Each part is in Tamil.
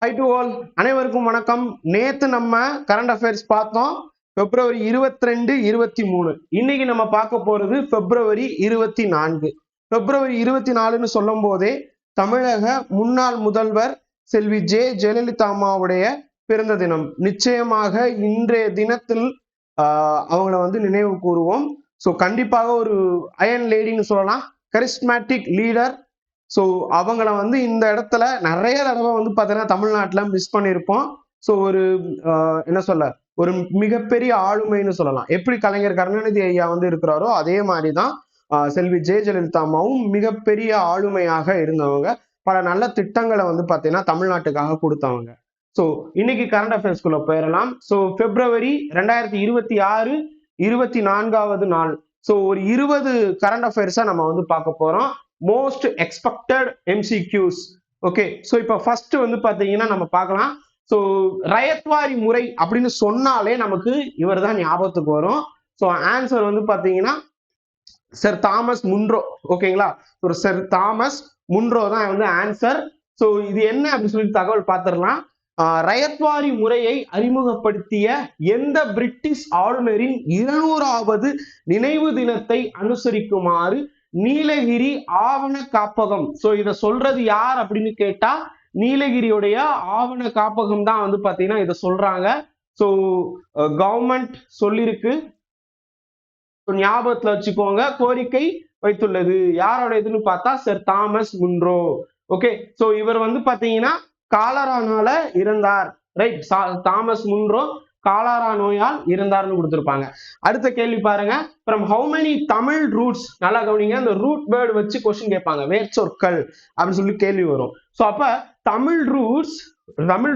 ஹை டு ஆல், அனைவருக்கும் வணக்கம். நேத்து நம்ம கரண்ட் அஃபேர்ஸ் பார்த்தோம். பிப்ரவரி 22, 23. இன்னைக்கு நம்ம பார்க்க போறது பிப்ரவரி 24. பிப்ரவரி 24ன்னு சொல்லும் போதே தமிழக முன்னாள் முதல்வர் செல்வி ஜெயலலிதா அம்மாவுடைய பிறந்த தினம். நிச்சயமாக இன்றைய தினத்தில் அவங்கள நினைவு கூறுவோம். ஸோ கண்டிப்பாக ஒரு அயன் லேடின்னு சொல்லலாம், கரிஸ்மேட்டிக் லீடர். ஸோ அவங்கள இந்த இடத்துல நிறைய தடவை பார்த்தீங்கன்னா தமிழ்நாட்டில் மிஸ் பண்ணியிருப்போம். ஸோ ஒரு என்ன சொல்ல, ஒரு மிகப்பெரிய ஆளுமைன்னு சொல்லலாம். எப்படி கலைஞர் கருணாநிதி ஐயா இருக்கிறாரோ அதே மாதிரி தான் செல்வி ஜெயலலிதா அம்மாவும் மிகப்பெரிய ஆளுமையாக இருந்தவங்க. பல நல்ல திட்டங்களை பார்த்தீங்கன்னா தமிழ்நாட்டுக்காக கொடுத்தவங்க. ஸோ இன்னைக்கு கரண்ட் அஃபேர்ஸ்குள்ள போயிடலாம். ஸோ பிப்ரவரி 2026 24வது நாள். ஸோ ஒரு 20 கரண்ட் அஃபேர்ஸை நம்ம பார்க்க போறோம். Most expected MCQs. Okay, so இப்போ ஃபர்ஸ்ட் பாத்தீங்கன்னா நம்ம பார்க்கலாம். ஸோ ரயத்வாரி முறை அப்படின்னு சொன்னாலே நமக்கு இவர் தான் ஞாபகத்துக்கு வரும். ஸோ ஆன்சர் பாத்தீங்கன்னா சர் தாமஸ் முன்ரோ. ஓகேங்களா, ஒரு சர் தாமஸ் முன்ரோ தான் ஆன்சர். ஸோ இது என்ன அப்படின்னு சொல்லி தகவல் பார்த்துடலாம். ரயத்வாரி முறையை அறிமுகப்படுத்திய எந்த பிரிட்டிஷ் ஆளுநரின் 200வது நினைவு தினத்தை அனுசரிக்குமாறு நீலகிரி ஆவண காப்பகம். சோ இத சொல்றது யார் அப்படின்னு கேட்டா நீலகிரியுடைய ஆவண காப்பகம் தான் பாத்தீங்கன்னா இத சொல்றாங்க. சோ கவர்மெண்ட் சொல்லிருக்கு, ஞாபகத்துல வச்சுக்கோங்க. கோரிக்கை வைத்துள்ளது யாரோட இதுன்னு பார்த்தா sir Thomas Munro. Okay, so இவர் பாத்தீங்கன்னா காலரானால இருந்தார். ரைட், தாமஸ் முன்ரோ காலாரா நோயால் இருந்தார்னு கொடுத்திருப்பாங்க. அடுத்த கேள்வி பாருங்க. From how many Tamil roots. நல்லா கவனிங்க, அந்த ரூட் வேர்டு வச்சு கொஸ்டின் கேட்பாங்க, வேர்ச்சொற்கள் அப்படின்னு சொல்லி கேள்வி வரும். ஸோ அப்ப Tamil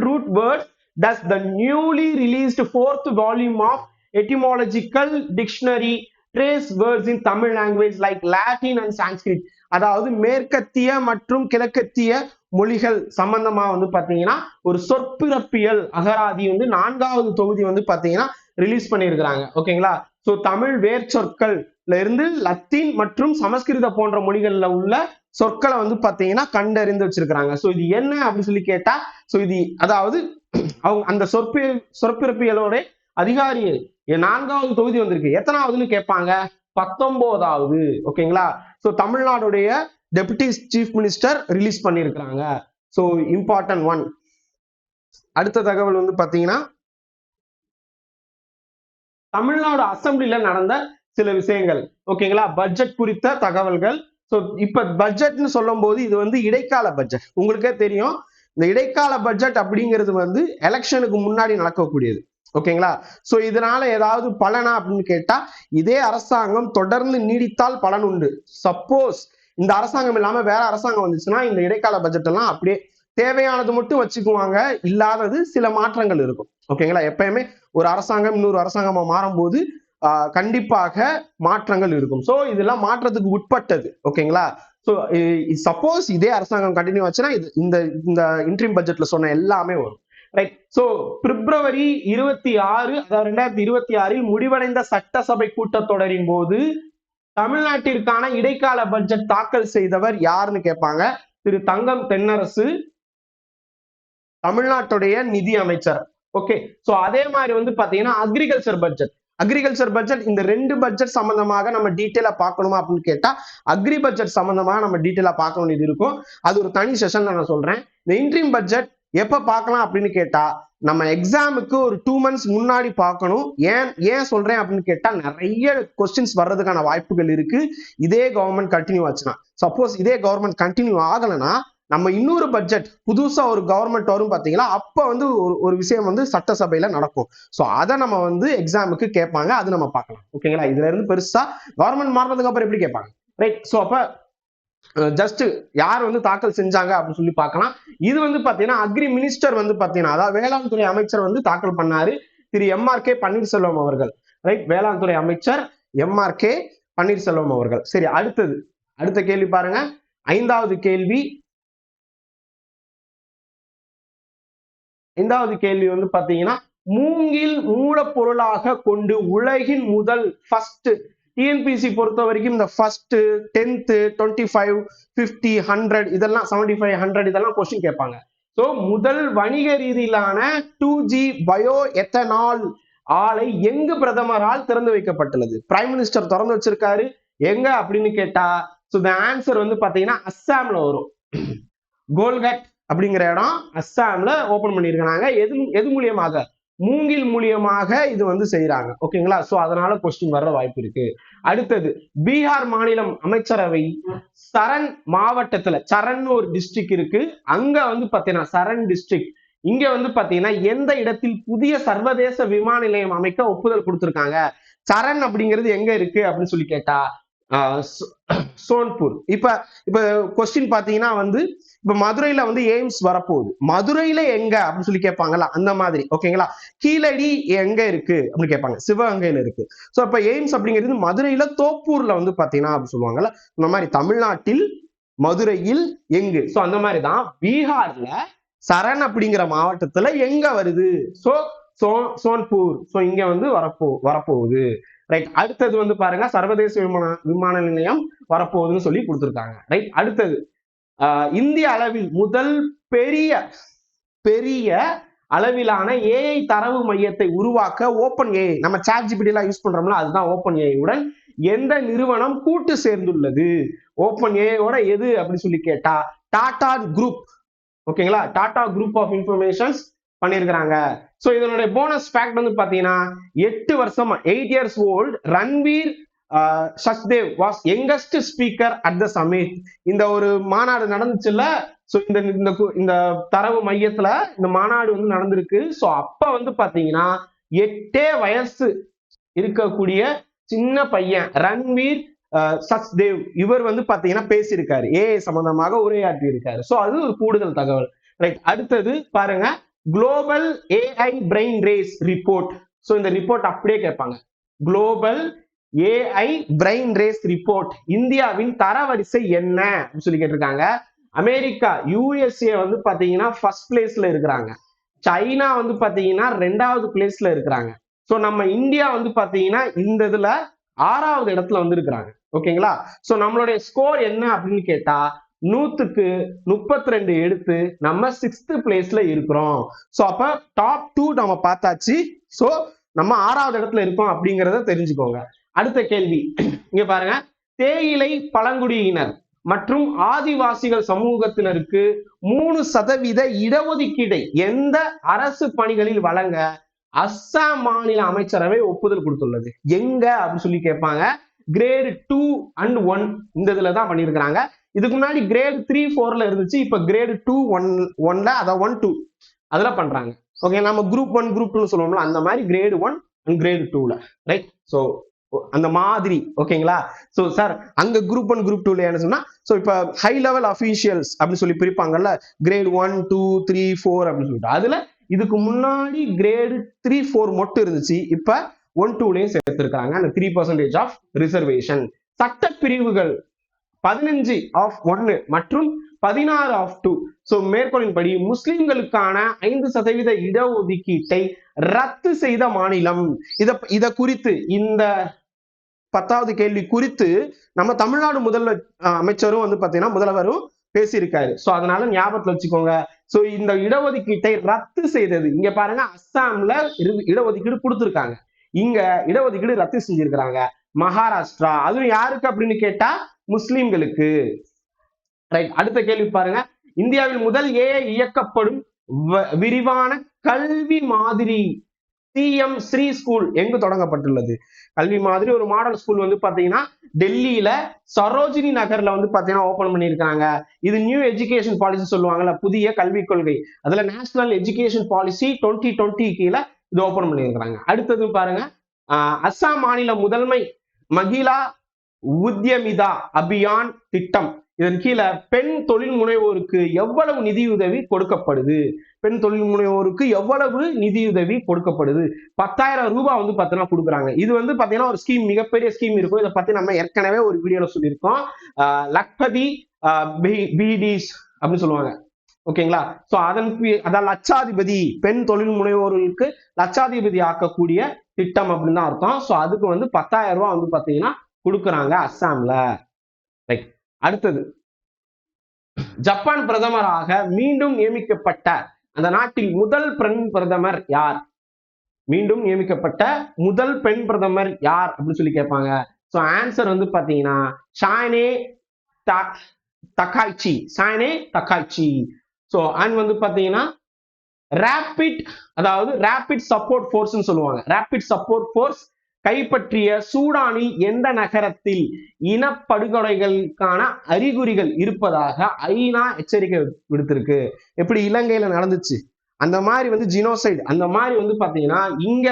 root word does the newly released 4th volume of etymological dictionary trace words in Tamil language like Latin and Sanskrit. அதாவது மேற்கத்திய மற்றும் கிழக்கத்திய மொழிகள் சம்பந்தமா பாத்தீங்கன்னா ஒரு சொற்பிறப்பியல் அகராதி 4வது தொகுதி பாத்தீங்கன்னா ரிலீஸ் பண்ணியிருக்கிறாங்க. ஓகேங்களா, சோ தமிழ் வேர்ச்சொற்கள்ல இருந்து லத்தீன் மற்றும் சமஸ்கிருத போன்ற மொழிகள்ல உள்ள சொற்களை பாத்தீங்கன்னா கண்டறிந்து வச்சிருக்கிறாங்க. சோ இது என்ன அப்படின்னு சொல்லி கேட்டா, சோ இது அதாவது அவங்க அந்த சொற்பிறப்பியலோட அதிகாரி 4வது தொகுதி வந்திருக்கு. எத்தனாவதுன்னு கேட்பாங்க, 19வது. ஓகேங்களா, சோ தமிழ்நாடுடைய டெபுட்டி சீஃப் மினிஸ்டர் ரிலீஸ் பண்ணியிருக்கிறாங்க. So important one. அடுத்த தகவல் பாத்தீங்கன்னா தமிழ்நாடு அசம்பிளில நடந்த சில விஷயங்கள். ஓகேங்களா, பட்ஜெட் குறித்த தகவல்கள். சோ இப்ப பட்ஜெட்னு சொல்லும் போது இது இடைக்கால பட்ஜெட். உங்களுக்கே தெரியும், இந்த இடைக்கால பட்ஜெட் அப்படிங்கிறது எலெக்ஷனுக்கு முன்னாடி நடக்கக்கூடியது. ஓகேங்களா, சோ இதனால ஏதாவது பலனா அப்படின்னு கேட்டா, இதே அரசாங்கம் தொடர்ந்து நீடித்தால் பலன் உண்டு. சப்போஸ் இந்த அரசாங்கம் இல்லாம வேற அரசாங்கம் வந்துச்சுன்னா இந்த இடைக்கால பட்ஜெட் எல்லாம் அப்படியே தேவையானது மட்டும் வச்சுக்குவாங்க, இல்லாதது சில மாற்றங்கள் இருக்கும். ஓகேங்களா, எப்பயுமே ஒரு அரசாங்கம் இன்னொரு அரசாங்கமா மாறும்போது கண்டிப்பாக மாற்றங்கள் இருக்கும். சோ இதெல்லாம் மாற்றத்துக்கு உட்பட்டது. ஓகேங்களா, சோ சப்போஸ் இதே அரசாங்கம் கண்டினியூ ஆச்சுன்னா இந்த இன்ட்ரீம் பட்ஜெட்ல சொன்ன எல்லாமே வரும். ரைட், சோ பிப்ரவரி 26, அதாவது 2026 முடிவடைந்த சட்டசபை கூட்டத்தொடரின் போது தமிழ்நாட்டிற்கான இடைக்கால பட்ஜெட் தாக்கல் செய்தவர் யாருன்னு கேட்பாங்க. திரு தங்கம் தென்னரசு, தமிழ்நாட்டுடைய நிதி அமைச்சர். ஓகே, சோ அதே மாதிரி பாத்தீங்கன்னா அக்ரிகல்ச்சர் பட்ஜெட் இந்த 2 பட்ஜெட் சம்பந்தமாக நம்ம டீட்டெயிலா பார்க்கணுமா அப்படின்னு கேட்டா, அக்ரி பட்ஜெட் சம்பந்தமாக நம்ம டீட்டெயிலா பார்க்க வேண்டியது இருக்கும். அது ஒரு தனி செஷன்ல நான் சொல்றேன். இந்த இன்ட்ரீம் பட்ஜெட் எப்ப பார்க்கலாம் அப்படின்னு கேட்டா, நம்ம எக்ஸாமுக்கு ஒரு 2 months முன்னாடி பார்க்கணும். ஏன் சொல்றேன் அப்படின்னு கேட்டா, நிறைய கொஸ்டின்ஸ் வர்றதுக்கான வாய்ப்புகள் இருக்கு இதே கவர்மெண்ட் கண்டினியூ ஆச்சுன்னா. சப்போஸ் இதே கவர்மெண்ட் கண்டினியூ ஆகலைன்னா நம்ம இன்னொரு பட்ஜெட் புதுசா ஒரு கவர்மெண்ட் வரும் பாத்தீங்களா, அப்ப ஒரு விஷயம் சட்டசபையில நடக்கும். சோ அதை நம்ம எக்ஸாமுக்கு கேட்பாங்க, அது நம்ம பார்க்கலாம். ஓகேங்களா, இதுல இருந்து பெருசா கவர்மெண்ட் மாறினதுக்கு அப்புறம் எப்படி கேட்பாங்க. ரைட், சோ அப்ப ஜஸ்ட் யார் தாக்கல் செஞ்சாங்க அப்படின்னு சொல்லி பார்க்கலாம். இது பாத்தீங்கன்னா அக்ரி மினிஸ்டர் பாத்தீங்கன்னா, அதாவது வேளாண் துறை அமைச்சர் தாக்கல் பண்ணாரு, திரு MRK பன்னீர்செல்வம் அவர்கள். ரைட், வேளாண் துறை அமைச்சர் MRK பன்னீர்செல்வம் அவர்கள். சரி, அடுத்த கேள்வி பாருங்க. 5வது கேள்வி பாத்தீங்கன்னா மூங்கில் மூலப்பொருளாக கொண்டு உலகின் முதல் ஃபர்ஸ்ட் டிஎன்பிசி பொறுத்த வரைக்கும் இந்த ஃபர்ஸ்ட் 10th 25 50 100 இதெல்லாம் 75 100 இதெல்லாம் கொஸ்டின் கேட்பாங்க. சோ முதல் வணிக ரீதியிலான 2G பயோ எத்தனால் ஆலை எங்கு பிரதமரால் திறந்து வைக்கப்பட்டுள்ளது? பிரைம் மினிஸ்டர் திறந்து வச்சிருக்காரு. எங்க அப்படின்னு கேட்டா ஆன்சர் வந்து பாத்தீங்கன்னா அஸ்ஸாம்ல வரும். கோல்கட் அப்படிங்கிற இடம் அஸ்ஸாம்ல ஓபன் பண்ணிருக்காங்க. எது மூலியமாக? மூங்கில் மூலியமாக இது வந்து செய்யறாங்க. ஓகேங்களா? சோ அதனால கொஸ்டின் வர வாய்ப்பு இருக்கு. அடுத்தது பீகார் மாநிலம் அமைச்சரவை சரண் மாவட்டத்துல, சரண் ஒரு டிஸ்ட்ரிக்ட் இருக்கு, அங்க வந்து பாத்தீங்கன்னா சரண் டிஸ்ட்ரிக்ட், இங்க வந்து பாத்தீங்கன்னா எந்த இடத்தில் புதிய சர்வதேச விமான நிலையம் அமைக்க ஒப்புதல் கொடுத்திருக்காங்க? சரண் அப்படிங்கிறது எங்க இருக்கு அப்படின்னு சொல்லி கேட்டா சோன்பூர். இப்ப கொஸ்டின் பாத்தீங்கன்னா வந்து இப்ப மதுரையில வந்து எய்ம்ஸ் வரப்போகுது, மதுரையில எங்க அப்படின்னு சொல்லி கேட்பாங்கல்ல, அந்த மாதிரி. ஓகேங்களா? கீழடி எங்க இருக்கு அப்படின்னு கேட்பாங்க, சிவகங்கையில இருக்கு. சோ இப்ப எய்ம்ஸ் அப்படிங்கிறது மதுரையில தோப்பூர்ல வந்து பாத்தீங்கன்னா அப்படி சொல்லுவாங்கல்ல, இந்த மாதிரி தமிழ்நாட்டில் மதுரையில் எங்கு. சோ அந்த மாதிரிதான் பீகார்ல சரண் அப்படிங்கிற மாவட்டத்துல எங்க வருது? சோன்பூர். சோ இங்க வந்து வரப்போகுது. ரைட். அடுத்தது வந்து பாருங்க சர்வதேச விமான நிலையம் வரப்போகுதுன்னு சொல்லி கொடுத்திருக்காங்க. ரைட். அடுத்தது இந்திய அளவில் முதல் பெரிய அளவிலான ஏஐ தரவு மையத்தை உருவாக்க ஓபன் ஏஐ, நம்ம சாட் ஜிபிடி எல்லாம் யூஸ் பண்றோம்ல, அதுதான் ஓபன் ஏஐ உடன் எந்த நிறுவனம் கூட்டு சேர்ந்துள்ளது? ஓபன் ஏஐயோட எது அப்படின்னு சொல்லி கேட்டா டாடா குரூப். ஓகேங்களா? டாடா குரூப் ஆஃப் இன்ஃபர்மேஷன்ஸ் பண்ணிருக்கிறாங்க. சோ இதனுடைய போனஸ் ஃபேக்ட் வந்து பாத்தீங்கன்னா 8 வருஷமா 8 years old Ranveer Sachdev was youngest speaker at the summit. இந்த ஒரு மாநாடு நடந்துச்சுல்ல, சோ இந்த தரவு மையத்துல இந்த மாநாடு வந்து நடந்திருக்கு. சோ அப்ப வந்து பாத்தீங்கன்னா 8 வயசு இருக்கக்கூடிய சின்ன பையன் ரன்வீர் சச்தேவ், இவர் வந்து பாத்தீங்கன்னா பேசியிருக்காரு, ஏஐ சம்பந்தமாக உரையாற்றி இருக்காரு. சோ அது ஒரு கூடுதல் தகவல். ரைட். அடுத்தது பாருங்க global AI brain race report. So இந்த ரிப்போர்ட் அப்படியே கேட்பாங்க. Global AI brain race report இந்தியாவின் தரவரிசை என்ன சொல்லி கேட்டிருக்காங்க. அமெரிக்கா யுஎஸ்ஏ வந்து பாத்தீங்கன்னா ஃபர்ஸ்ட் பிளேஸ்ல இருக்கிறாங்க, சைனா வந்து பாத்தீங்கன்னா 2வது பிளேஸ்ல இருக்கிறாங்க. சோ நம்ம இந்தியா வந்து பாத்தீங்கன்னா இந்த இதுல 6வது இடத்துல வந்து இருக்கிறாங்க. ஓகேங்களா? சோ நம்மளுடைய ஸ்கோர் என்ன அப்படின்னு கேட்டா 100க்கு 32 எடுத்து நம்ம 6th பிளேஸ்ல இருக்கிறோம். சோ அப்ப டாப் 2 நம்ம பார்த்தாச்சு. சோ நம்ம 6வது இடத்துல இருக்கோம் அப்படிங்கறத தெரிஞ்சுக்கோங்க. அடுத்த கேள்வி இங்க பாருங்க, தேயிலை பழங்குடியினர் மற்றும் ஆதிவாசிகள் சமூகத்தினருக்கு 3% இடஒதுக்கீடை எந்த அரசு பணிகளில் வழங்க அஸ்ஸாம் மாநில அமைச்சரவை ஒப்புதல் கொடுத்துள்ளது? எங்க அப்படின்னு சொல்லி கேட்பாங்க. கிரேட் 2 and 1 இந்த இதுல தான் பண்ணிருக்காங்க. இதுக்கு முன்னாடி கிரேட் 3, 4ல இருந்துச்சு, இப்ப கிரேட் 2, 1ல அத 1, 2 அதுல பண்றாங்க. ஓகே, நம்ம குரூப் 1 குரூப் 2 சொல்லுவோம்ல, அந்த மாதிரி கிரேட் 1 and கிரேட் 2ல. ரைட். சோ அந்த மாதிரி. ஓகேங்களா? சோ சார் அங்க குரூப் 1 குரூப் 2ல என்ன சொன்னா, சோ இப்ப ஹை லெவல் அபிஷியல்ஸ் அப்படின்னு சொல்லி பிரிப்பாங்கல்ல, கிரேட் 1, 2, 3, 4 அப்படின்னு சொல்லிட்டு, அதுல இதுக்கு முன்னாடி கிரேட் 3, 4 மட்டும் இருந்துச்சு, இப்ப 1, 2லையும் சேர்த்திருக்காங்க அந்த 3% ஆஃப் ரிசர்வேஷன். சட்ட பிரிவுகள் 15/1 மற்றும் 16/2. சோ மேற்கோளின்படி முஸ்லிம்களுக்கான 5% இடஒதுக்கீட்டை ரத்து செய்த மாநிலம். இத குறித்து இந்த 10வது கேள்வி குறித்து நம்ம தமிழ்நாடு முதல்வர் அமைச்சரும் வந்து பாத்தீங்கன்னா முதல்வரும் பேசியிருக்காரு. சோ அதனால ஞாபகத்துல வச்சுக்கோங்க. சோ இந்த இடஒதுக்கீட்டை ரத்து செய்தது, இங்க பாருங்க அஸ்ஸாம்ல இடஒதுக்கீடு கொடுத்திருக்காங்க, இங்க இடஒதுக்கீடு ரத்து செஞ்சிருக்கிறாங்க மகாராஷ்டிரா. அதுவும் யாருக்கு அப்படின்னு கேட்டா முஸ்லிம்களுக்கு. ரைட். அடுத்த கேள்வி பாருங்க, இந்தியாவில் முதல் ஏஐ இயக்கப்படும் விரிவான கல்வி மாதிரி சிஎம் ஸ்ரீ ஸ்கூல் எங்கு தொடங்கப்பட்டுள்ளது? கல்வி மாதிரி ஒரு மாடல் ஸ்கூல் வந்து பாத்தீங்கன்னா டெல்லியில சரோஜினி நகர்ல வந்து பாத்தீங்கன்னா ஓபன் பண்ணிருக்காங்க. இது நியூ எஜுகேஷன் பாலிசி சொல்லுவாங்கல்ல, புதிய கல்விக் கொள்கை, அதுல நேஷனல் எஜுகேஷன் பாலிசி 2020 கீழே இது ஓபன் பண்ணிருக்காங்க. அடுத்தது பாருங்க, அஸ்ஸாம் மாநில முதன்மை மகிழா உத்யமிதா அபியான் திட்டம், இதன் கீழே பெண் தொழில் முனைவோருக்கு எவ்வளவு நிதியுதவி கொடுக்கப்படுது? பெண் தொழில் முனைவோருக்கு எவ்வளவு நிதியுதவி கொடுக்கப்படுது? 10,000 ரூபாய் வந்து பாத்தீங்கன்னா கொடுக்குறாங்க. இது வந்து பாத்தீங்கன்னா ஒரு ஸ்கீம், மிகப்பெரிய ஸ்கீம் இருக்கும். இதை பத்தி நம்ம ஏற்கனவே ஒரு வீடியோல சொல்லியிருக்கோம். லக்பதி பீடிஸ் அப்படின்னு சொல்லுவாங்க. ஓகேங்களா? சோ அதான் லட்சாதிபதி, பெண் தொழில் முனைவோர்களுக்கு லட்சாதிபதி ஆக்கக்கூடிய திட்டம் அப்படின்னு தான் அர்த்தம். சோ அதுக்கு வந்து 10,000 ரூபாய் வந்து பாத்தீங்கன்னா கொடுக்குறாங்க அஸ்ஸாம்ல. ரைட். அடுத்தது ஜப்பான் பிரதமராக மீண்டும் நியமிக்கப்பட்ட அந்த நாட்டில் முதல் பெண் பிரதமர் யார்? மீண்டும் நியமிக்கப்பட்ட முதல் பெண் பிரதமர் யார் அப்படின்னு சொல்லி கேட்பாங்க. சோ ஆன்சர் வந்து பாத்தீங்கன்னா சானே தக்காய்ச்சி. சானே தக்காய்ச்சி. சோ அண்ட் வந்து பாத்தீங்கன்னா ரேபிட், அதாவது ரேபிட் சப்போர்ட் போர்ஸ் சொல்லுவாங்க. ரேபிட் சப்போர்ட் போர்ஸ் கைப்பற்றிய சூடானில் எந்த நகரத்தில் இனப்படுகொலைகளுக்கான அறிகுறிகள் இருப்பதாக ஐநா எச்சரிக்கை விடுத்திருக்கு? எப்படி இலங்கையில நடந்துச்சு அந்த மாதிரி வந்து ஜினோசைடு, அந்த மாதிரி வந்து பாத்தீங்கன்னா இங்க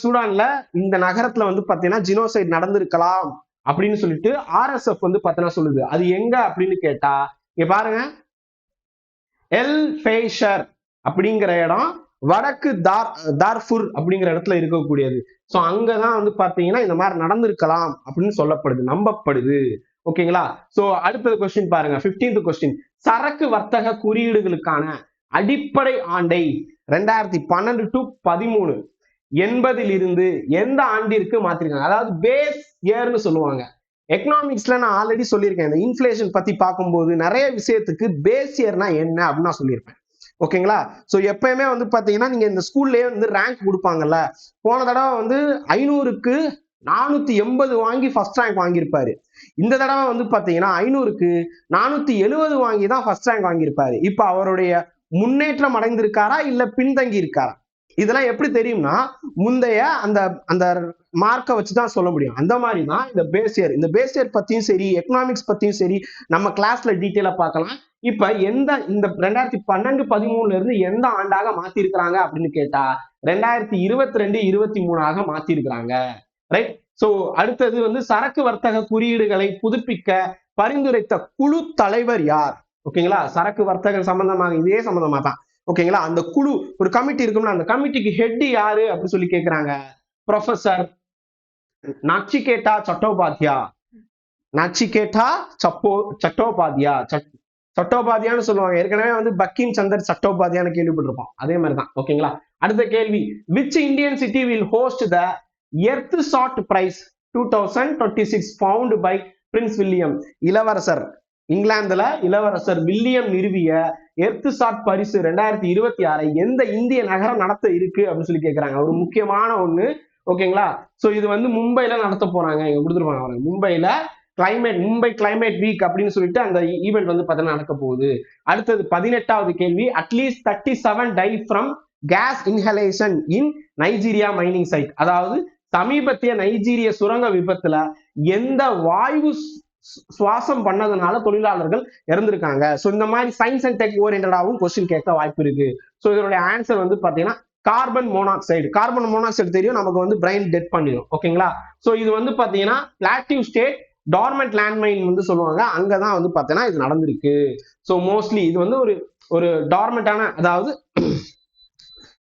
சூடான்ல இந்த நகரத்துல வந்து பாத்தீங்கன்னா ஜினோசைடு நடந்திருக்கலாம் அப்படின்னு சொல்லிட்டு ஆர்எஸ்எஃப் வந்து பாத்தீங்கன்னா சொல்லுது. அது எங்க அப்படின்னு கேட்டா இங்க பாருங்க, எல் ஃபேஷர் அப்படிங்கிற இடம் வடக்கு தார்பூர் அப்படிங்கிற இடத்துல இருக்கக்கூடியது. சோ அங்கதான் வந்து பாத்தீங்கன்னா இந்த மாதிரி நடந்திருக்கலாம் அப்படின்னு சொல்லப்படுது, நம்பப்படுது. ஓகேங்களா? சோ அடுத்தது கொஸ்டின் பாருங்க, 15th கொஸ்டின். சரக்கு வர்த்தக குறியீடுகளுக்கான அடிப்படை ஆண்டை 2012 to 13 80 எந்த ஆண்டிற்கு மாத்திருக்காங்க? அதாவது பேஸ் இயர்னு சொல்லுவாங்க. எக்கனாமிக்ஸ்ல நான் ஆல்ரெடி சொல்லியிருக்கேன், இந்த இன்ஃபிளேஷன் பத்தி பார்க்கும்போது நிறைய விஷயத்துக்கு பேஸ் இயர்னா என்ன அப்படின்னு நான் சொல்லியிருப்பேன். ஓகேங்களா? சோ எப்பயுமே வந்து பாத்தீங்கன்னா நீங்க இந்த ஸ்கூல்லயே வந்து ரேங்க் கொடுப்பாங்கல்ல, போன தடவை வந்து 500க்கு 480 வாங்கி ஃபர்ஸ்ட் ரேங்க் வாங்கியிருப்பாரு. இந்த தடவை வந்து பாத்தீங்கன்னா 500க்கு 470 வாங்கி தான் ஃபர்ஸ்ட் ரேங்க் வாங்கியிருப்பாரு. இப்ப அவருடைய முன்னேற்றம் அடைந்திருக்காரா இல்ல பின்தங்கி இருக்காரா? இதெல்லாம் எப்படி தெரியும்னா முந்தைய அந்த அந்த மார்க்கை வச்சுதான் சொல்ல முடியும். அந்த மாதிரிதான் இந்த பேசியர். இந்த பேசியர் பத்தியும் சரி, எக்கனாமிக்ஸ் பத்தியும் சரி நம்ம கிளாஸ்ல டீட்டெயிலா பார்க்கலாம். இப்ப எந்த இந்த 2012-13 இருந்து எந்த ஆண்டாக மாத்திருக்கிறாங்க அப்படின்னு கேட்டா 2022-23 மாத்திருக்கிறாங்க. ரைட்? சோ அடுத்தது வந்து சரக்கு வர்த்தக குறியீடுகளை புதுப்பிக்க பரிந்துரைத்த குழு தலைவர் யார்? ஓகேங்களா? சரக்கு வர்த்தகம் சம்பந்தமாக இதே சம்பந்தமா தான். ஓகேங்களா? அந்த குழு ஒரு கமிட்டி இருக்கும்னா அந்த கமிட்டிக்கு ஹெட் யாரு அப்படின்னு சொல்லி கேக்குறாங்க. ப்ரொஃபசர் நச்சிகேட்டா சட்டோபாத்யா. நச்சிகேட்டா சட்டோபாத்யான்னு சொல்லுவாங்க. ஏற்கனவே வந்து பக்கிம் சந்தர் சட்டோபாத்யான்னு கேள்விப்பட்டிருப்போம். அதே மாதிரிதான். ஓகேங்களா? அடுத்த கேள்வி, which Indian city will host the Earthshot prize 2026 found by prince William? இளவரசர் இங்கிலாந்துல இளவரசர் வில்லியம் நிறுவிய எர்த் ஷாட் பரிசு 2026 எந்த இந்திய நகரம் நடத்த இருக்கு அப்படின்னு சொல்லி கேக்குறாங்க. ஒரு முக்கியமான ஒண்ணு. ஓகேங்களா? சோ இது வந்து மும்பைல நடத்த போறாங்க. இங்க கொடுத்துருப்பாங்க மும்பைல மும்பை கிளைமேட் வீக் அப்படின்னு சொல்லிட்டு அந்த ஈவெண்ட் வந்து பார்த்தீங்கன்னா நடக்க போகுது. அடுத்தது 18வது கேள்வி, at least 37 die from gas inhalation in Nigeria mining site. அதாவது சமீபத்திய நைஜீரிய சுரங்க விபத்துல எந்த வாயு சுவாசம் பண்ணதுனால தொழிலாளர்கள் இறந்திருக்காங்க. சோ இந்த மாதிரி சயின்ஸ் அண்ட் டெக் ஓரியன்டாவும் கொஸ்டின் கேட்க வாய்ப்பு இருக்கு. சோ இதனுடைய ஆன்சர் வந்து பாத்தீங்கன்னா கார்பன் மோனாக்சைடு. கார்பன் மோனாக்சைடு தெரியும் நமக்கு, வந்து பிரெயின் டெட் பண்ணிடும். ஓகேங்களா? சோ இது வந்து பாத்தீங்கன்னா பிளாட்டிவ் ஸ்டேட் டார்மெண்ட் லேண்ட்மைன் வந்து சொல்லுவாங்க, அங்கதான் வந்து பாத்தீங்கன்னா இது நடந்திருக்கு. சோ மோஸ்ட்லி இது வந்து ஒரு டார்மெண்டான, அதாவது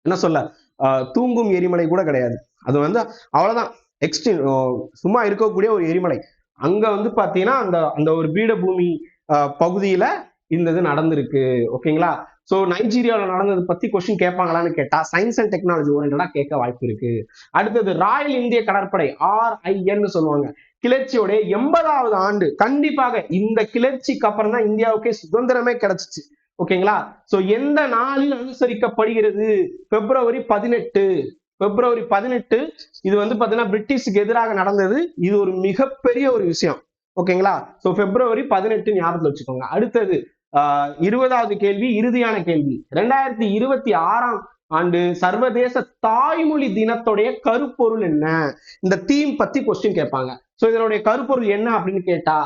என்ன சொல்ல, தூங்கும் எரிமலை கூட கிடையாது. அது வந்து அவ்வளவுதான், எக்ஸ்ட்ரீம் சும்மா இருக்கக்கூடிய ஒரு எரிமலை. அங்க வந்து பாத்தீங்கன்னா அந்த அந்த ஒரு பீடபூமி பகுதியில இந்த இது நடந்திருக்கு. ஓகேங்களா? சோ நைஜீரியாவில் நடந்தது பத்தி கொஸ்டின் கேட்பாங்களான்னு கேட்டா சயின்ஸ் அண்ட் டெக்னாலஜி ஓரியன்டா கேட்க வாய்ப்பு இருக்கு. அடுத்தது ராயல் இந்திய கடற்படை RIN சொல்லுவாங்க. கிளர்ச்சியோட 80வது ஆண்டு. கண்டிப்பாக இந்த கிளர்ச்சிக்கு அப்புறம் தான் இந்தியாவுக்கே சுதந்திரமே கிடைச்சிச்சு. ஓகேங்களா? சோ எந்த நாளில் அனுசரிக்கப்படுகிறது? பிப்ரவரி 18. பிப்ரவரி 18 இது வந்து பாத்தீங்கன்னா பிரிட்டிஷுக்கு எதிராக நடந்தது. இது ஒரு மிகப்பெரிய ஒரு விஷயம். ஓகேங்களா? சோ பிப்ரவரி 18 ஞாபகத்துல வச்சுக்கோங்க. அடுத்தது 20வது கேள்வி, இறுதியான கேள்வி. 2026 ஆண்டு சர்வதேச தாய்மொழி தினத்துடைய கருப்பொருள் என்ன? இந்த தீம் பத்தி கொஸ்டின் கேட்பாங்க. சோ இதனுடைய கருப்பொருள் என்ன அப்படின்னு கேட்டா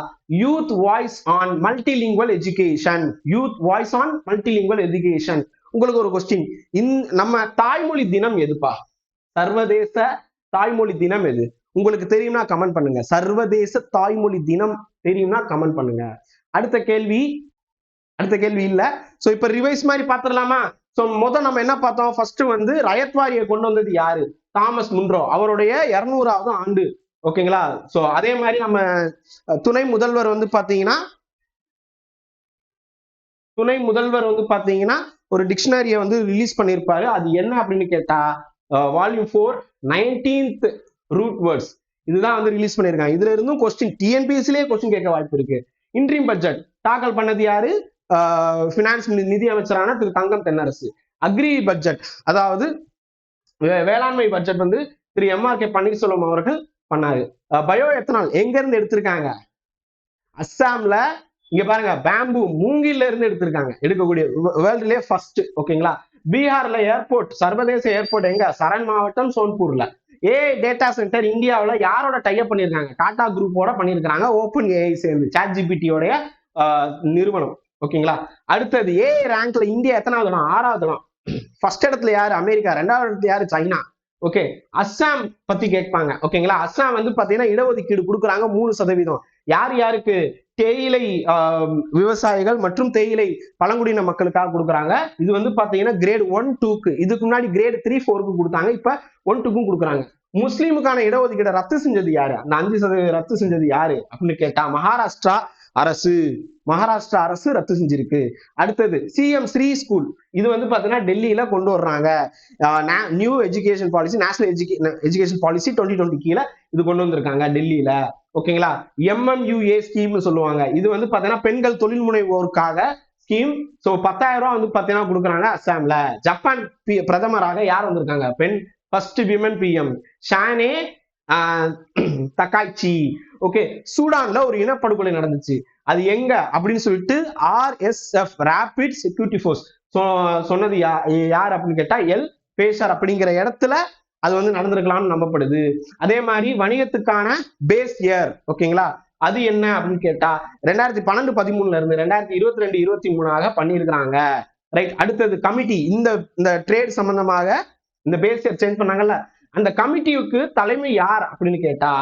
youth voice on multilingual education. Youth voice on multilingual education. உங்களுக்கு ஒரு கொஸ்டின், நம்ம தாய்மொழி தினம் எதுப்பா? சர்வதேச தாய்மொழி தினம் எது? உங்களுக்கு தெரியும்னா கமெண்ட் பண்ணுங்க. சர்வதேச தாய்மொழி தினம் தெரியும்னா கமெண்ட் பண்ணுங்க. அடுத்த கேள்வி இல்ல. சோ இப்ப ரிவைஸ் மாதிரி பாத்துடலாமா? சோ நம்ம என்ன பார்த்தோம்? ஃபர்ஸ்ட் வந்து ரயத்வாரியை கொண்டு வந்தது யாரு? Thomas Munro. அவருடைய 200வது ஆண்டு. ஓகேங்களா? சோ அதே மாதிரி நம்ம துணை முதல்வர் வந்து பாத்தீங்கன்னா ஒரு டிக்ஷனரியை வந்து ரிலீஸ் பண்ணிருப்பாரு. அது என்ன அப்படின்னு கேட்டா வால்யூம் 4 19th ரூட் வேர்ட்ஸ். இதுதான் வந்து ரிலீஸ் பண்ணிருக்காங்க. இதுல இருந்தும் கொஸ்டின் டிஎன்பிஎஸ்சிலேயே கொஸ்டின் கேட்க வாய்ப்பு இருக்கு. இன்ட்ரீம் பட்ஜெட் தாக்கல் பண்ணது யாரு? பினான்ஸ் நிதி அமைச்சரான திரு தங்கம் தென்னரசு. அக்ரி பட்ஜெட், அதாவது வேளாண்மை பட்ஜெட் வந்து திரு எம்.ஆர்.கே. பன்னீர்செல்வம் அவர்கள் பண்ணாரு. பயோ எத்தனால் எங்க இருந்து எடுத்திருக்காங்க? அஸ்ஸாம்ல. இங்க பாருங்க, பேம்பு மூங்கில்ல இருந்து எடுத்திருக்காங்க, எடுக்கக்கூடிய வேர்ல்டுலயே ஃபர்ஸ்ட். ஓகேங்களா? பீகார்ல ஏர்போர்ட், சர்வதேச ஏர்போர்ட் எங்க? சரண் மாவட்டம், சோன்பூர்ல. டேட்டா சென்டர் இந்தியாவில் யாரோட டைப் பண்ணிருக்காங்க? டாடா குரூப்போட பண்ணிருக்காங்க. ஓப்பன் ஏஐ சேர்ந்து சாட் ஜிபிடியோட நிறுவனம். ஓகேங்களா? அடுத்தது ஏஐ ரேங்க்ல இந்தியா எத்தனாவது இடம்? 6வது இடம். ஃபர்ஸ்ட் இடத்துல யாரு? அமெரிக்கா. 2வது இடத்துல யாரு? சைனா. ஓகே. அஸ்ஸாம் பத்தி கேட்பாங்க. ஓகேங்களா? அஸ்ஸாம் வந்து பாத்தீங்கன்னா இடஒதுக்கீடு கொடுக்குறாங்க 3%. யார் யாருக்கு? தேயிலை விவசாயிகள் மற்றும் தேயிலை பழங்குடியின மக்களுக்காக கொடுக்குறாங்க. இது வந்து பாத்தீங்கன்னா கிரேட் 1, 2க்கு. இதுக்கு முன்னாடி கிரேட் 3, 4க்கு கொடுத்தாங்க. இப்ப 1, 2க்கும் கொடுக்குறாங்க. முஸ்லீமுக்கான இடஒதுக்கீடை ரத்து செஞ்சது யாரு? அந்த 5% ரத்து செஞ்சது யாரு அப்படின்னு கேட்டா மகாராஷ்டிரா அரசு. மகாராஷ்டிரா அரசு ரத்து செஞ்சிருக்கு. அடுத்தது சிஎம் ஸ்ரீ ஸ்கூல். இது வந்து பாத்தீங்கன்னா டெல்லியில கொண்டு வர்றாங்க. New education policy, national education policy 2020 கீழே இது கொண்டு வந்திருக்காங்க டெல்லியில. ஓகேங்களா? எம்எம்யூஏ ஸ்கீம் சொல்லுவாங்க. இது வந்து பாத்தீங்கன்னா பெண்கள் தொழில் முனைவோருக்காக ஸ்கீம். சோ 10,000 ரூபாய் வந்து பாத்தீங்கன்னா கொடுக்குறாங்க அஸ்ஸாம்ல. ஜப்பான் பிரதமராக யார் வந்திருக்காங்க? பெண் ஃபர்ஸ்ட் விமன் பிஎம் ஷானே தக்காய்ச்சி. ஓகே. சூடான்ல ஒரு இனப்படுகொலை நடந்துச்சு. அது எங்க அப்படின்னு சொல்லிட்டு RSF ரேபிட் செக்யூரிட்டி ஃபோர்ஸ் சொன்னது யார் அப்படின்னு கேட்டா எல் பேஷர் அப்படிங்கிற இடத்துல அது வந்து நடந்திருக்கலாம்னு நம்பப்படுது. அதே மாதிரி வணிகத்துக்கான பேஸ் இயர். ஓகேங்களா? அது என்ன அப்படின்னு கேட்டா 2012-13 இருந்து 2022-23 பண்ணியிருக்கிறாங்க. ரைட். அடுத்தது கமிட்டி. இந்த ட்ரேட் சம்பந்தமாக இந்த பேஸ் இயர் சேஞ்ச் பண்ணாங்கல்ல, அந்த கமிட்டிக்கு தலைமை யார் அப்படின்னு கேட்டா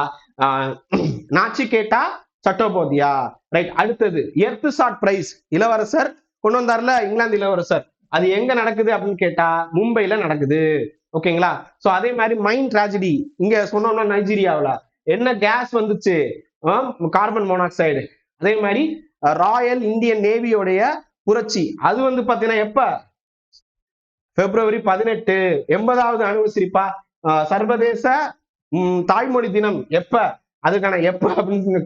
நாச்சிகேட்டா சட்டோபாத்யா. ரைட். அடுத்தது எர்த் ஷாட் பிரைஸ் இளவரசர் கொண்டு வந்தார்ல, இங்கிலாந்து இளவரசர். அது எங்க நடக்குது அப்படின்னு கேட்டா மும்பைல நடக்குது. ஓகேங்களா? சோ அதே மாதிரி மைன் டிராஜடி இங்க சொன்னோம்னா நைஜீரியாவில் என்ன கேஸ் வந்துச்சு? Carbon monoxide. அதே மாதிரி ராயல் இந்தியன் நேவியோடைய புரட்சி, அது வந்து பாத்தீங்கன்னா எப்ப? February 18, 80வது அனிவர்சரிப்பா. சர்வதேச தாய்மொழி தினம் எப்ப? அதுக்கான எப்ப அப்படின்னு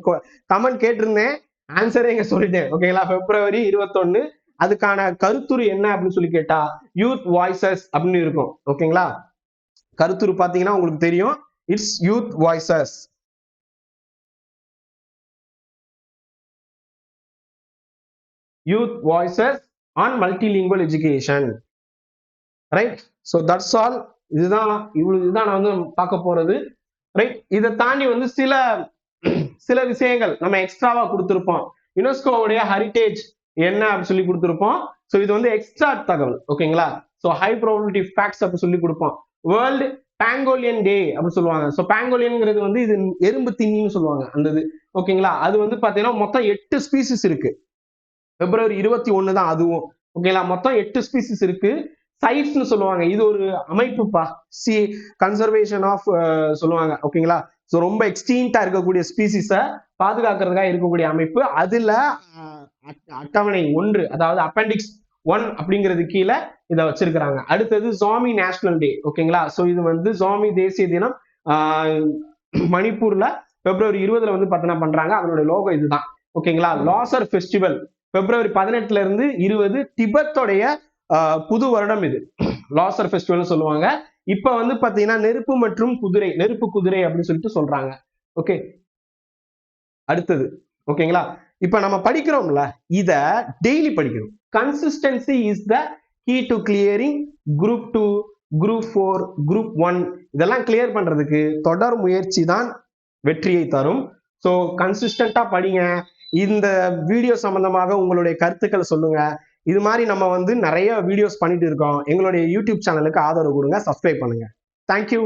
கமெண்ட் கேட்டிருந்தேன், ஆன்சரே இங்க சொல்லிட்டேன். ஓகேங்களா? February 21. அதுக்கான கருத்துரு என்ன அப்படின்னு சொல்லி கேட்டா யூத் வாய்ஸஸ் அப்படின்னு இருக்கும். ஓகேங்களா? கருத்துரு பாத்தீங்கன்னா உங்களுக்கு தெரியும், it's youth voices. Youth voices on multilingual education. Right. So that's all. இதுதான் நான் வந்து பார்க்க போறது. ரைட். இதை தாண்டி வந்து சில விஷயங்கள் நம்ம எக்ஸ்ட்ராவா கொடுத்திருப்போம். யுனெஸ்கோவுடைய ஹெரிட்டேஜ் என்ன அப்படின்னு சொல்லி கொடுத்திருப்போம். சோ இது வந்து எக்ஸ்ட்ரா தகவல். ஓகேங்களா? சோ ஹை ப்ராபபிலிட்டி ஃபேக்ட்ஸ் அப்படி சொல்லி கொடுப்போம். வேர்ல்டு பேங்கோலியன் டே அப்படின்னு சொல்லுவாங்க. சோ பேங்கோலியன்ங்கிறது வந்து இது எறும்பு திண்ணின்னு சொல்லுவாங்க அந்த இது. ஓகேங்களா? அது வந்து பாத்தீங்கன்னா மொத்தம் 8 ஸ்பீசிஸ் இருக்கு. February 21 தான் அதுவும். ஓகேங்களா? மொத்தம் 8 ஸ்பீசிஸ் இருக்கு. சைட்ஸ்னு சொல்லுவாங்க. இது ஒரு அமைப்புப்பா. கன்சர்வேஷன் ஆஃப் சொல்லுவாங்க. ஓகேங்களா? சோ ரொம்ப எக்ஸ்டீன்டா இருக்கக்கூடிய ஸ்பீசிஸை பாதுகாக்கிறதுக்காக இருக்கக்கூடிய அமைப்பு. அதுல அட்டவணை 1, அதாவது அப்பெண்டிக்ஸ் 1 அப்படிங்கிறது கீழே இதை வச்சிருக்கிறாங்க. அடுத்தது ஜாமி நேஷனல் டே. ஓகேங்களா? சோ இது வந்து ஜாமி தேசிய தினம் மணிப்பூர்ல February 20 வந்து பாத்தீங்கன்னா பண்றாங்க. அதனுடைய லோகோ இதுதான். ஓகேங்களா? லாசர் ஃபெஸ்டிவல் February 18 இருந்து 20 திபெத்தோடைய புது வருடம். இது லாசர் ஃபெஸ்டிவல் சொல்லுவாங்க. இப்ப வந்து பாத்தீங்கன்னா நெருப்பு மற்றும் குதிரை, நெருப்பு குதிரை அப்படின்னு சொல்லிட்டு சொல்றாங்க. ஓகே. அடுத்தது. ஓகேங்களா? இப்ப நம்ம படிக்கிறோம்ல, இத டெய்லி படிக்கணும். Consistency is the key to clearing Group 2, Group 4, Group 1 இதெல்லாம் கிளியர் பண்றதுக்கு தொடர் முயற்சி தான் வெற்றியை தரும். சோ கன்சிஸ்டன்டா படிங்க. இந்த வீடியோ சம்பந்தமாக உங்களுடைய கருத்துக்களை சொல்லுங்க. இது மாதிரி நம்ம வந்து நிறைய வீடியோஸ் பண்ணிட்டு இருக்கோம். எங்களுடைய யூடியூப் சேனலுக்கு ஆதரவு கொடுங்க, சப்ஸ்கிரைப் பண்ணுங்க. தேங்க்யூ.